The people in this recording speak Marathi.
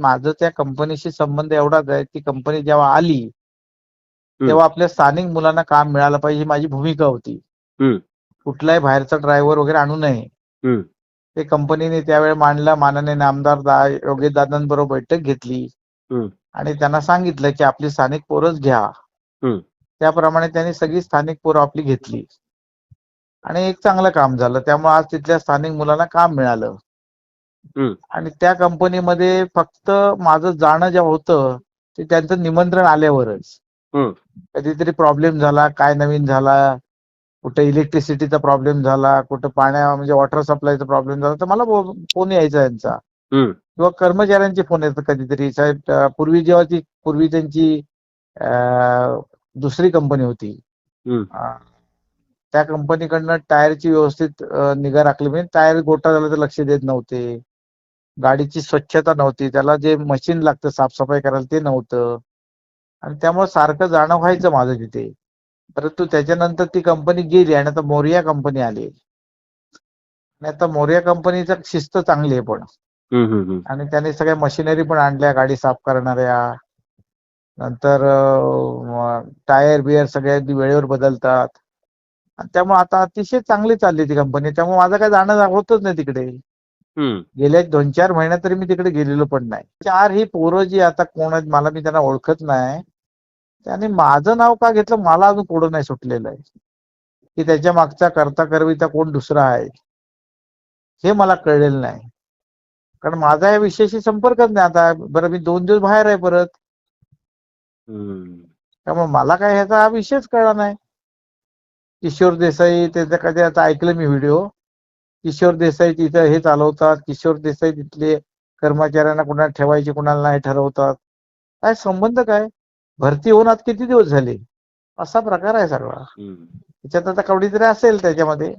माझं त्या कंपनीशी संबंध एवढाच आहे, ती कंपनी जेव्हा आली हम्म. तेव्हा आपल्या स्थानिक मुलांना काम मिळालं पाहिजे ही माझी भूमिका होती. हम्म. कुठलाही बाहेरचा ड्रायव्हर वगैरे आणू नये. हम्म. ते कंपनीने त्यावेळी मांडला. माननीय आमदार योगेश दादांबरोबर बैठक घेतली हम्म. आणि त्यांना सांगितलं की आपली स्थानिक पोरच घ्या. हम्म. त्याप्रमाणे त्यांनी सगळी स्थानिक पोरं आपली घेतली आणि एक चांगलं काम झालं. त्यामुळे आज तिथल्या स्थानिक मुलांना काम मिळालं. हम्म. आणि त्या कंपनीमध्ये फक्त माझं जाणं जेव्हा होतं ते त्यांचं निमंत्रण आल्यावरच. हम्म. कधीतरी प्रॉब्लेम झाला, काय नवीन झाला, कुठे इलेक्ट्रिसिटीचा प्रॉब्लेम झाला, कुठं म्हणजे वॉटर सप्लायचा प्रॉब्लेम झाला तर मला फोन यायचा यांचा हम्म. किंवा कर्मचाऱ्यांचे फोन येतात कधीतरी. साहेब पूर्वी त्यांची दुसरी कंपनी होती. हम्म. त्या कंपनीकडनं टायरची व्यवस्थित निगा राखली, म्हणजे टायर गोटा झाला तर लक्ष देत नव्हते. गाडीची स्वच्छता नव्हती, त्याला जे मशीन लागतं साफसफाई करायला ते नव्हतं आणि त्यामुळे सारखं जाणं व्हायचं माझं तिथे. परंतु त्याच्यानंतर ती कंपनी गेली आणि आता मोरिया कंपनी आली आणि आता मोरिया कंपनीची शिस्त चांगली आहे पण. आणि त्याने सगळ्या मशिनरी पण आणल्या गाडी साफ करणाऱ्या. नंतर टायर बियर सगळ्या वेळेवर बदलतात आणि त्यामुळे आता अतिशय चांगली चालली ती कंपनी. त्यामुळे माझं काय जाणं होतच नाही तिकडे. गेल्या 2-4 महिन्यात तरी मी तिकडे गेलेलो पण नाही. 4 ही पोरं जी आता कोण आहेत मला मी त्यांना ओळखत नाही. त्याने माझं नाव का घेतलं मला अजून पुढं नाही सुटलेलं आहे की त्याच्या मागचा करता करविता कोण दुसरा आहे हे मला कळलेलं नाही. कारण माझा या विषयाशी संपर्कच नाही. आता बरं मी 2 दिवस बाहेर आहे परत, त्यामुळे मला काय ह्याचा हा विषयच कळला नाही. किशोर देसाई त्याचा कधी आता ऐकलं मी व्हिडिओ. किशोर देसाई तिथं हे चालवतात, किशोर देसाई तिथले कर्मचाऱ्यांना कुणाला ठेवायचे कुणाला नाही ठरवतात. काय संबंध काय? भरती होऊन आज किती दिवस झाले? असा प्रकार आहे सगळा. त्याच्यात आता कवडीतरी असेल त्याच्यामध्ये.